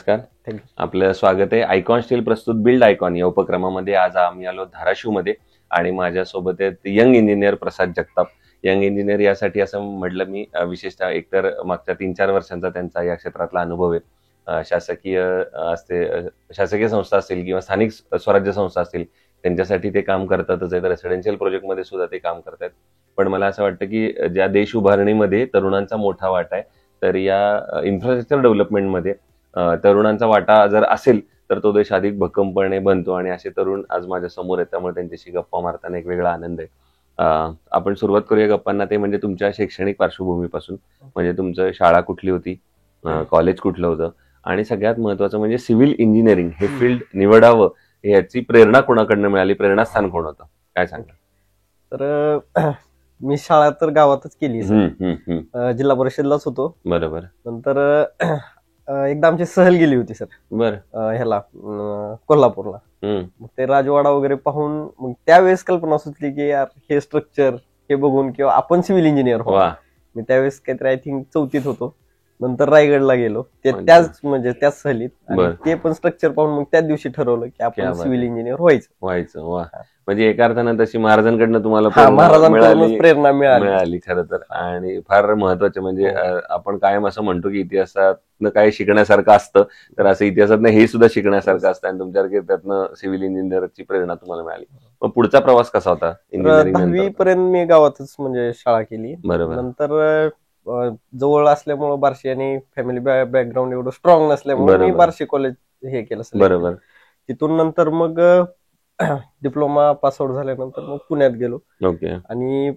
नमस्कार. आपलं स्वागत आहे आयकॉन स्टील प्रस्तुत बिल्ड आयकॉन या उपक्रमामध्ये. आज आम्ही आलो धाराशिवमध्ये आणि माझ्यासोबत आहेत यंग इंजिनियर प्रसाद जगताप. यंग इंजिनियर यासाठी असं म्हटलं मी, विशेषतः एकतर मागच्या 3-4 वर्षांचा त्यांचा या क्षेत्रातला अनुभव आहे. शासकीय संस्था असतील किंवा स्थानिक स्वराज्य संस्था असतील त्यांच्यासाठी ते काम करतातच आहेत. रेसिडेन्शियल प्रोजेक्टमध्ये सुद्धा ते काम करतात. पण मला असं वाटतं की ज्या देश उभारणीमध्ये तरुणांचा मोठा वाटा आहे, तर या इन्फ्रास्ट्रक्चर डेव्हलपमेंटमध्ये तरुणांचा वाटा जर असेल तर तो देश अधिक भक्कमपणे बनतो. आणि असे तरुण आज माझ्या समोर आहेत, त्यामुळे त्यांच्याशी गप्पा मारताना एक वेगळा आनंद आहे. आपण सुरुवात करूया गप्पांना. ते म्हणजे तुमच्या शैक्षणिक पार्श्वभूमीपासून. म्हणजे तुमचं शाळा कुठली होती, कॉलेज कुठलं होतं, आणि सगळ्यात महत्वाचं म्हणजे सिव्हिल इंजिनिअरिंग हे फील्ड निवडावं याची प्रेरणा कोणाकडनं मिळाली, प्रेरणास्थान कोण होतं, काय सांगा? तर मी शाळा तर गावातच केली, जिल्हा परिषदलाच होतो. बरोबर. नंतर एकदा आमची सहल गेली होती सर, ह्याला कोल्हापूरला. मग ते राजवाडा वगैरे पाहून मग त्यावेळेस कल्पना सुचली की यार हे स्ट्रक्चर हे बघून किंवा आपण सिव्हिल इंजिनियर हो. मी त्यावेळेस काहीतरी आय थिंक 4थीत होतो. नंतर रायगडला गेलो, त्याच सहलीत, ते पण स्ट्रक्चर पाहून मग त्याच दिवशी ठरवलं की आपण सिव्हिल इंजिनियर व्हायचं. म्हणजे एका अर्थानं तशी महाराजांकडनं तुम्हाला प्रेरणा मिळाली खरं तर. आणि फार महत्वाचं म्हणजे आपण कायम असं म्हणतो की इतिहासातनं काय शिकण्यासारखं असतं, तर असं इतिहासातनं हे सुद्धा शिकण्यासारखं असतं. आणि तुमच्यासारखे त्यातनं सिव्हिल इंजिनिअरची प्रेरणा तुम्हाला मिळाली. मग पुढचा प्रवास कसा होता? 10वी पर्यंत मी गावातच शाळा केली. बरोबर. नंतर जवळ असल्यामुळे बार्शी आणि फॅमिली बॅकग्राऊंड एवढं स्ट्रॉंग नसल्यामुळे मी बार्शी कॉलेज हे केलं. बरोबर. तिथून नंतर मग डिप्लोमा पासआउट झाल्यानंतर मग पुण्यात गेलो. ओके. आणि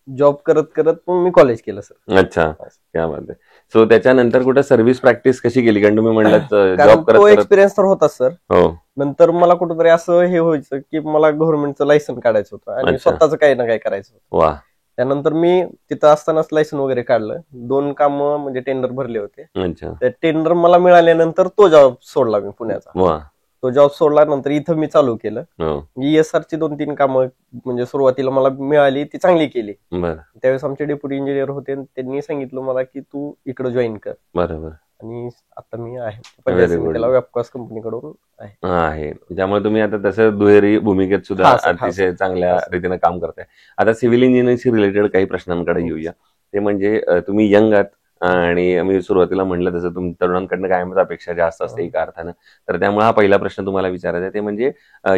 जॉब करत करत मग मी कॉलेज केलं सर. अच्छा, क्या बात आहे. सो त्याच्यानंतर कुठे सर्व्हिस प्रॅक्टिस कशी केली? कारण तुम्ही म्हणलात जॉब करत तो एक्सपिरियन्स तर होता सर. हो. नंतर मला कुठेतरी असं हे व्हायचं की मला गव्हर्नमेंटचं लायसन काढायचं होतं आणि स्वतःच काही ना काही करायचं होतं. वा. त्यानंतर मी तिथं असतानाच लायसन वगैरे काढलं. 2 काम म्हणजे टेंडर भरले होते. त्या टेंडर मला मिळाल्यानंतर तो जॉब सोडला मी पुण्याचा. तो जॉब सोडला, नंतर इथं मी चालू केलं. ESR ची 2-3 कामं म्हणजे सुरुवातीला मला मिळाली, ती चांगली केली. त्यावेळेस आमचे डेप्युटी इंजिनियर होते, त्यांनी सांगितलं मला की तू इकडे जॉईन कर. बरोबर. आणि आता मी आहे वेबकॉस कंपनीकडून आहे. त्यामुळे तुम्ही आता तसं दुहेरी भूमिकेत सुद्धा अतिशय चांगल्या रीतीने काम करताय. आता सिव्हिल इंजिनिअरिंगशी रिलेटेड काही प्रश्नांकडे येऊया. ते म्हणजे तुम्ही यंग आहात आणि मी सुरुवातीला म्हणलं तसं तरुणांकडनं कायमच अपेक्षा जास्त असते एका अर्थानं. तर त्यामुळे हा पहिला प्रश्न तुम्हाला विचारायचा आहे, ते म्हणजे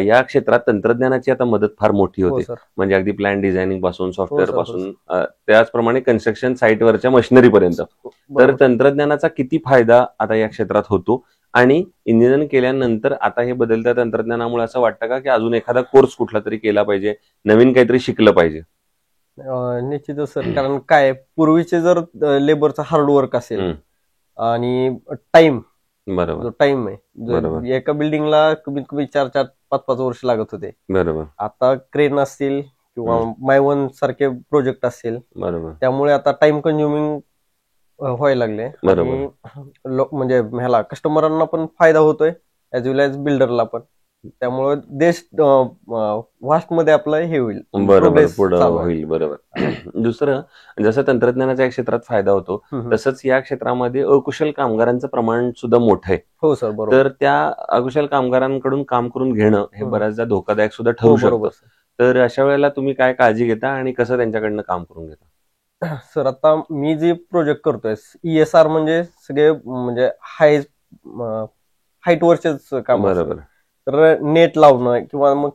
या क्षेत्रात तंत्रज्ञानाची आता मदत फार मोठी होते. म्हणजे अगदी प्लॅन डिझायनिंग पासून, सॉफ्टवेअर पासून, त्याचप्रमाणे कन्स्ट्रक्शन साईटवरच्या मशिनरी पर्यंत. तर तंत्रज्ञानाचा किती फायदा आता या क्षेत्रात होतो? आणि इंजिनिअरिंग केल्यानंतर आता हे बदलत्या तंत्रज्ञानामुळे असं वाटतं का की अजून एखादा कोर्स कुठला तरी केला पाहिजे, नवीन काहीतरी शिकलं पाहिजे? निश्चितच सर. कारण काय, पूर्वीचे जर लेबरचा हार्डवर्क असेल आणि टाइम, बरोबर, टाइम आहे, एका बिल्डिंगला कमीत कमी 4-5 वर्ष लागत होते. बरोबर. आता क्रेन असतील किंवा मायवन सारखे प्रोजेक्ट असतील, बरोबर, त्यामुळे आता टाइम कंझ्युमिंग व्हायला लागले. म्हणजे ह्याला कस्टमरांना पण फायदा होतोय ऍज वेल एज बिल्डरला पण. त्यामुळे देश वास्ट मध्ये आपलं हे होईल, बरोबर, पुढे होईल. बरोबर. दुसरं, जसं तंत्रज्ञानाच्या क्षेत्रात फायदा होतो तसंच या क्षेत्रामध्ये अकुशल कामगारांचं प्रमाण सुद्धा मोठं आहे. हो सर, बरोबर. तर त्या अकुशल कामगारांकडून काम करून घेणं हे बऱ्याचदा धोकादायक सुद्धा ठरू शकतं. तर अशा वेळेला तुम्ही काय काळजी घेता आणि कसं त्यांच्याकडनं काम करून घेता? सर, आता मी जे प्रोजेक्ट करतोय ESR म्हणजे सगळे म्हणजे हाईट वरचेच काम. बरोबर. तर नेट लावणं किंवा मग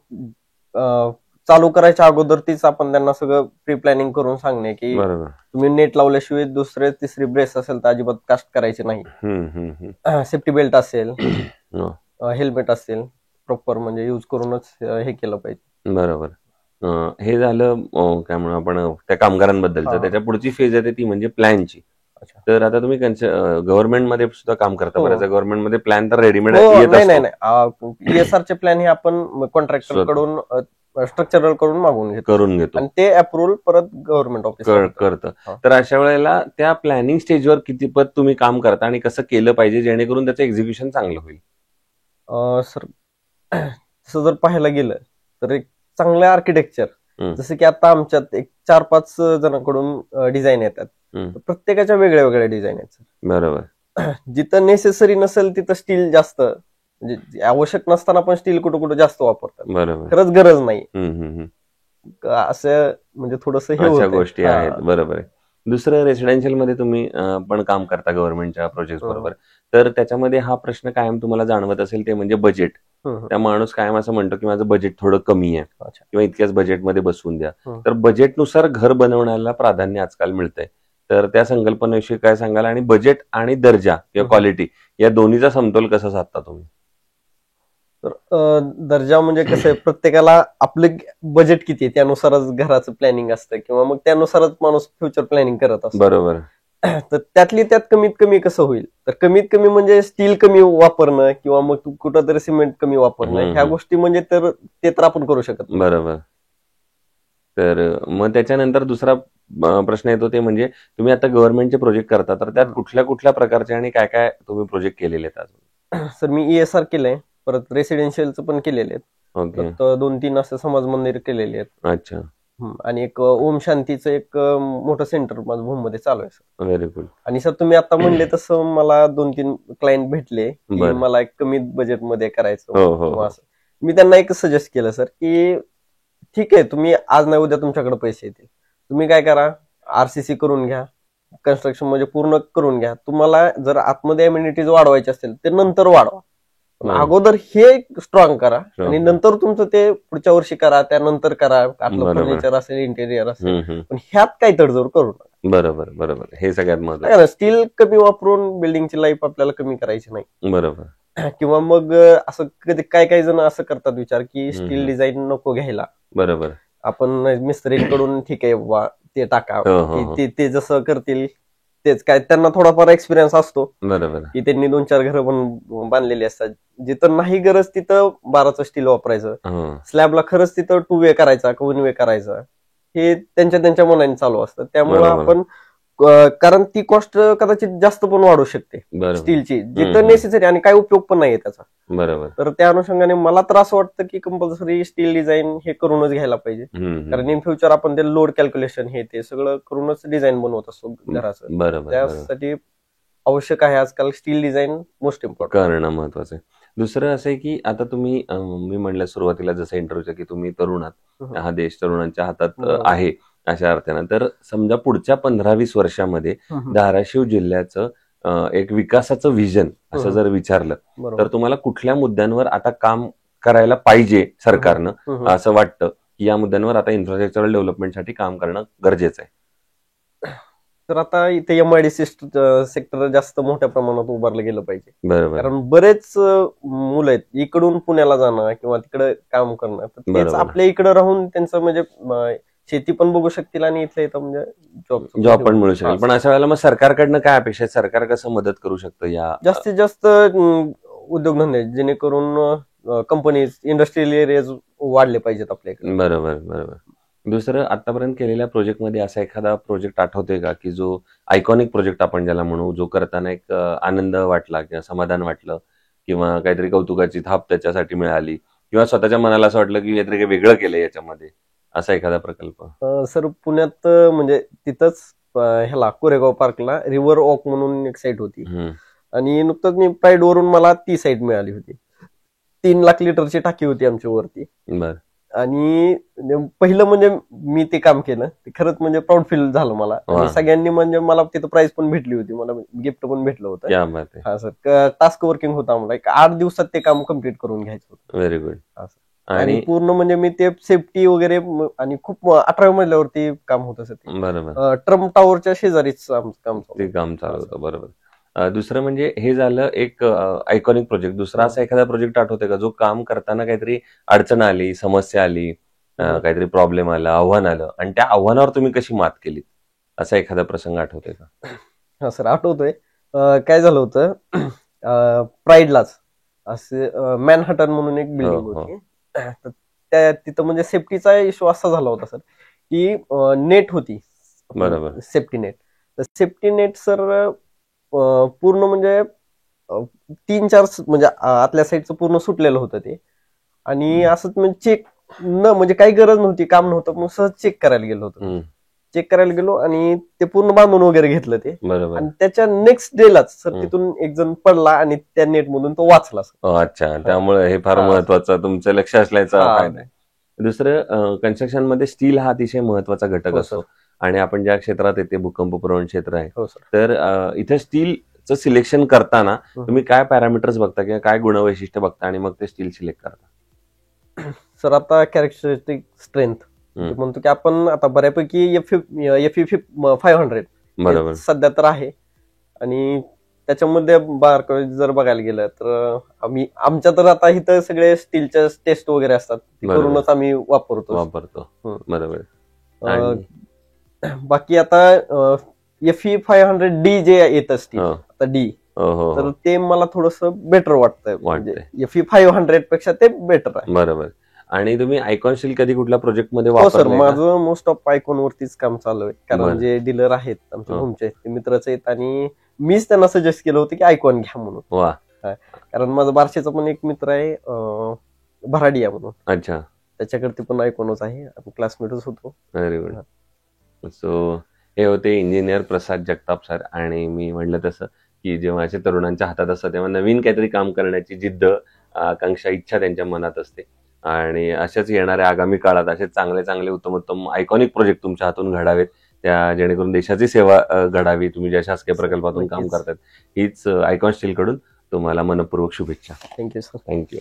चालू करायच्या अगोदर तीच आपण त्यांना सगळं प्री प्लॅनिंग करून सांगणे की तुम्ही नेट लावल्याशिवाय दुसरे तिसरी ब्रेस असेल तर अजिबात कास्ट करायचे नाही. सेफ्टी बेल्ट असेल, हेल्मेट असेल, प्रॉपर म्हणजे युज करूनच हे केलं पाहिजे. बरोबर. हे झालं काय म्हणू आपण त्या कामगारांबद्दलचं. त्याच्या पुढची फेज येते ती म्हणजे प्लॅनची. तर आता तुम्ही गव्हर्नमेंटमध्ये सुद्धा काम करता. बऱ्याच गव्हर्नमेंटमध्ये प्लॅन तर रेडीमेड येत असतो. नाही, ESRचे प्लॅन हे आपण कॉन्ट्रॅक्टर कडून, स्ट्रक्चरल कडून करून घेतो आणि ते अप्रुव्हल परत गव्हर्नमेंट ऑफिस करतं. तर अशा वेळेला त्या प्लॅनिंग स्टेजवर कितीपत तुम्ही काम करता आणि कसं केलं पाहिजे जेणेकरून त्याचं एक्झिक्युशन चांगलं होईल? सर, तसं जर पाहायला गेलं तर एक चांगलं आर्किटेक्चर, जसं की आता आमच्यात एक 4-5 जणांकडून डिझाईन येतात, प्रत्येकाच्या वेगळ्या वेगळ्या डिझाईन आहेत. बरोबर. जिथं नेसेसरी नसेल तिथं स्टील जास्त, म्हणजे आवश्यक नसताना पण स्टील कुठं कुठं जास्त वापरतात. बरोबर. खरंच गरज नाही हम्म. असं, म्हणजे थोडंसं हे अशा होतंय. गोष्टी आहेत. बरोबर आहे. दुसरं, रेसिडेन्शियल मध्ये तुम्ही पण काम करता गव्हर्नमेंटच्या प्रोजेक्ट बरोबर, तर त्याच्यामध्ये हा प्रश्न कायम तुम्हाला जाणवत असेल ते म्हणजे बजेट. त्या माणूस कायम असं म्हणतो की माझं बजेट थोडं कमी आहे किंवा इतक्याच बजेटमध्ये बसवून द्या. तर बजेटनुसार घर बनवण्याला प्राधान्य आजकाल मिळतंय. तर त्या संकल्पनेविषयी काय सांगाल, आणि बजेट आणि दर्जा किंवा क्वालिटी या दोन्हीचा समतोल कसा साधता तुम्ही? तर दर्जा म्हणजे कसं आहे, प्रत्येकाला आपलं बजेट किती आहे त्यानुसारच घराचं प्लॅनिंग असतं, किंवा मग त्यानुसारच माणूस फ्युचर प्लॅनिंग करत असतो. बरोबर. तर त्यातली त्यात कमीत कमी कसं होईल, तर कमीत कमी म्हणजे स्टील कमी वापरणं किंवा मग कुठंतरी सिमेंट कमी वापरणं, ह्या गोष्टी म्हणजे ते तर आपण करू शकत नाही. बरोबर. तर मग त्याच्यानंतर दुसरा प्रश्न येतो ते म्हणजे तुम्ही आता गव्हर्नमेंटचे प्रोजेक्ट करता, तर त्यात कुठल्या कुठल्या प्रकारचे आणि काय काय तुम्ही प्रोजेक्ट केलेले आहेत अजून? सर मी ESR केलंय, परत रेसिडेन्शियलचं पण केलेले आहेत. ओके. 2-3 असं समाज मंदिर केलेले आहेत. अच्छा. आणि एक ओम शांतीचं एक मोठं सेंटर माझं भूममध्ये चालू आहे सर. Very good. आणि सर तुम्ही आता म्हणले तसं मला 2-3 क्लायंट भेटले की मला एक कमी बजेटमध्ये करायचं किंवा असं. मी त्यांना एक सजेस्ट केलं सर की ठीक आहे, तुम्ही आज नाही उद्या तुमच्याकडे पैसे येतील, तुम्ही काय करा, RCC करून घ्या, कन्स्ट्रक्शन म्हणजे पूर्ण करून घ्या. तुम्हाला जर आतमध्ये अम्युनिटीज वाढवायचे असतील ते नंतर वाढवा, अगोदर हे स्ट्रॉंग करा आणि नंतर तुमचं ते पुढच्या वर्षी करा, त्यानंतर करा. आपलं फर्निचर असेल, इंटेरियर असेल, पण ह्यात काही तडजोड करू नका. बरोबर बरोबर, हे सगळ्यात महत्त्वाचं. स्टील कमी वापरून बिल्डिंगची लाईफ आपल्याला कमी करायची नाही. बरोबर. किंवा मग असं कधी काही जण असं करतात विचार की स्टील डिझाईन नको घ्यायला. बरोबर. आपण मिस्त्रीकडून ठीक आहे बाबा ते टाका, ते जसं करतील तेच. काय त्यांना थोडाफार एक्सपिरियन्स असतो. बरोबर. की त्यांनी 2-4 घरं पण बांधलेली असतात. जिथं नाही गरज तिथं 12चं स्टील वापरायचं, स्लॅबला खरंच तिथं 2 वे करायचा, 1 वे करायचा, हे त्यांच्या मनाने चालू असतं. त्यामुळे आपण, कारण ती कॉस्ट कदाचित जास्त पण वाढू शकते स्टीलची, जिथं नेसेसरी आणि काही उपयोग पण नाहीये त्याचा. बरोबर. तर त्या अनुषंगाने मला तर असं वाटतं की कंपल्सरी स्टील डिझाईन हे करूनच घ्यायला पाहिजे, कारण इन फ्युचर आपण ते लोड कॅल्क्युलेशन हे ते सगळं करूनच डिझाईन बनवत असतो घराचं. बरोबर. त्यासाठी आवश्यक आहे आजकाल स्टील डिझाईन मोस्ट इम्पॉर्टंट करणं महत्वाचं आहे. दुसरं असं आहे की आता तुम्ही, मी म्हणलं सुरुवातीला जसं इंटरव्ह्यूच्या की तुम्ही तरुण आहात, हा देश तरुणांच्या हातात आहे अशा अर्थानं. तर समजा पुढच्या 15-20 वर्षामध्ये धाराशिव जिल्ह्याचं एक विकासाचं व्हिजन असं जर विचारलं, तर तुम्हाला कुठल्या मुद्द्यांवर आता काम करायला पाहिजे सरकारनं असं वाटतं की या मुद्द्यांवर आता इन्फ्रास्ट्रक्चरल डेव्हलपमेंटसाठी काम करणं गरजेचं आहे? तर आता इथे MIDC सेक्टर जास्त मोठ्या प्रमाणात उभारलं गेलं पाहिजे. बरोबर. कारण बरेच मुलं आहेत इकडून पुण्याला जाणं किंवा तिकडे काम करणं, तेच आपल्या इकडे राहून त्यांचं म्हणजे शेती पण बघू शकतील आणि इथल्या इथं म्हणजे जॉब पण मिळू शकेल. पण अशा वेळेला मग सरकारकडनं काय अपेक्षा आहे? सरकार कसं मदत करू शकतं या? जास्तीत जास्त उद्योगधंदे, जेणेकरून कंपनीज, इंडस्ट्रियल एरियाज वाढले पाहिजेत आपल्या इकडे. बरोबर बरोबर. दुसरं, आतापर्यंत केलेल्या प्रोजेक्टमध्ये असा एखादा प्रोजेक्ट आठवतोय का की जो आयकॉनिक प्रोजेक्ट आपण ज्याला म्हणू, जो करताना एक आनंद वाटला किंवा समाधान वाटलं किंवा काहीतरी कौतुकाची थाप त्याच्यासाठी मिळाली किंवा स्वतःच्या मनाला असं वाटलं की काहीतरी वेगळं केलंय याच्यामध्ये, असा एखादा प्रकल्प? सर पुण्यात म्हणजे तिथंच ह्याला कोरेगाव पार्कला रिव्हर वॉक म्हणून एक साईट होती, आणि नुकतंच मी प्राईड वरून मला ती साईट मिळाली होती. 3 लाख लिटरची टाकी होती आमच्या वरती. आणि पहिलं म्हणजे मी ते काम केलं, ते खरंच म्हणजे प्राऊड फील झालं मला. आणि सगळ्यांनी म्हणजे मला तिथं प्राइज पण भेटली होती, मला गिफ्ट पण भेटलं होतं. हा सर, टास्क वर्किंग होतं आम्हाला, एक 8 दिवसात ते काम कम्प्लीट करून घ्यायचं होतं. Very good. आणि पूर्ण म्हणजे मी ते सेफ्टी वगैरे, आणि खूप 18व्या मजल्यावरती काम होतं सर. बरोबर. ट्रम्प टावरच्या शेजारीच काम चालू होतं. बरोबर. दुसरं म्हणजे हे झालं एक आयकॉनिक प्रोजेक्ट. दुसरा असा एखादा प्रोजेक्ट आठवतोय का जो काम करताना काहीतरी अडचण आली, समस्या आली, काहीतरी प्रॉब्लेम आला, आव्हान आलं, आणि त्या आव्हानावर तुम्ही कशी मात केली, असा एखादा प्रसंग आठवतोय का? हा सर, आठवतोय. काय झालं होतं, प्राईडलाच असे मॅनहटन म्हणून एक बिल्डिंग होती. तिथं म्हणजे सेफ्टीचा इश्यू असा झाला होता सर की नेट होती. बरोबर. Safety net. तर सेफ्टी नेट सर पूर्ण म्हणजे 3-4 म्हणजे आतल्या साईडचं पूर्ण सुटलेलं होतं ते. आणि असंच म्हणजे चेक म्हणजे काही गरज नव्हती, काम नव्हतं, मग सहज चेक करायला गेलो होतो. चेक करायला गेलो आणि ते पूर्ण बांधून वगैरे घेतलं ते. बरोबर. आणि त्याच्या नेक्स्ट डेलाच सर तिथून एक जण पडला आणि त्या नेट मधून तो वाचला. अच्छा, त्यामुळे हे फार महत्वाचं तुमचं लक्ष असल्याचा फायदा आहे. दुसरं, कन्स्ट्रक्शन मध्ये स्टील हा अतिशय महत्वाचा घटक असतो आणि आपण ज्या क्षेत्रात येते भूकंपप्रवण क्षेत्र आहे, तर इथे स्टीलचं सिलेक्शन करताना तुम्ही काय पॅरामीटर्स बघता किंवा काय गुणवैशिष्ट्य बघता आणि मग ते स्टील सिलेक्ट करता? सर आता कॅरेक्टरिस्टिक स्ट्रेंथ म्हणतो की आपण आता बऱ्यापैकी FE 500 बरोबर सध्या तर आहे आणि त्याच्यामध्ये बारकाईने जर बघायला गेलं तर आमच्या तर आता इथं सगळे स्टीलच्या टेस्ट वगैरे असतात, करूनच आम्ही वापरतो. बरोबर. बाकी आता FE 500D जे येतं स्टील आता डी, तर ते मला थोडस बेटर वाटतंय. FE 500 पेक्षा ते बेटर आहे. बरोबर. आणि तुम्ही आयकॉन स्टील कधी कुठल्या प्रोजेक्ट मध्ये सर माझं मोस्ट ऑफ आयकॉन वरतीच काम चालू आहे, कारण जे डीलर आहेत आमच्या होमचे ते मित्रच आहेत आणि मीच त्यांना सजेस्ट केलं होतं की आयकॉन घ्या म्हणून. कारण माझा बार्शीचा पण एक मित्र आहे भराडिया म्हणून. अच्छा. त्याच्याकडे पण आयकॉनच आहे, आपण क्लासमेटच होतो. Very good. सो हे होते इंजिनियर प्रसाद जगताप सर. आणि मी म्हणलं तसं की जेव्हा असे तरुणांच्या हातात असतं तेव्हा नवीन काहीतरी काम करण्याची जिद्द, आकांक्षा, इच्छा त्यांच्या मनात असते आणि अशाच येणाऱ्या आगामी काळात असे चांगले चांगले उत्तम आयकॉनिक प्रोजेक्ट तुमच्या हातून घडावेत, त्या जेणेकरून देशाची सेवा घडावी. तुम्ही ज्या शासकीय प्रकल्पातून काम करतात हीच आयकॉन स्टील कडून तुम्हाला मनपूर्वक शुभेच्छा. Thank you sir. थँक्यू.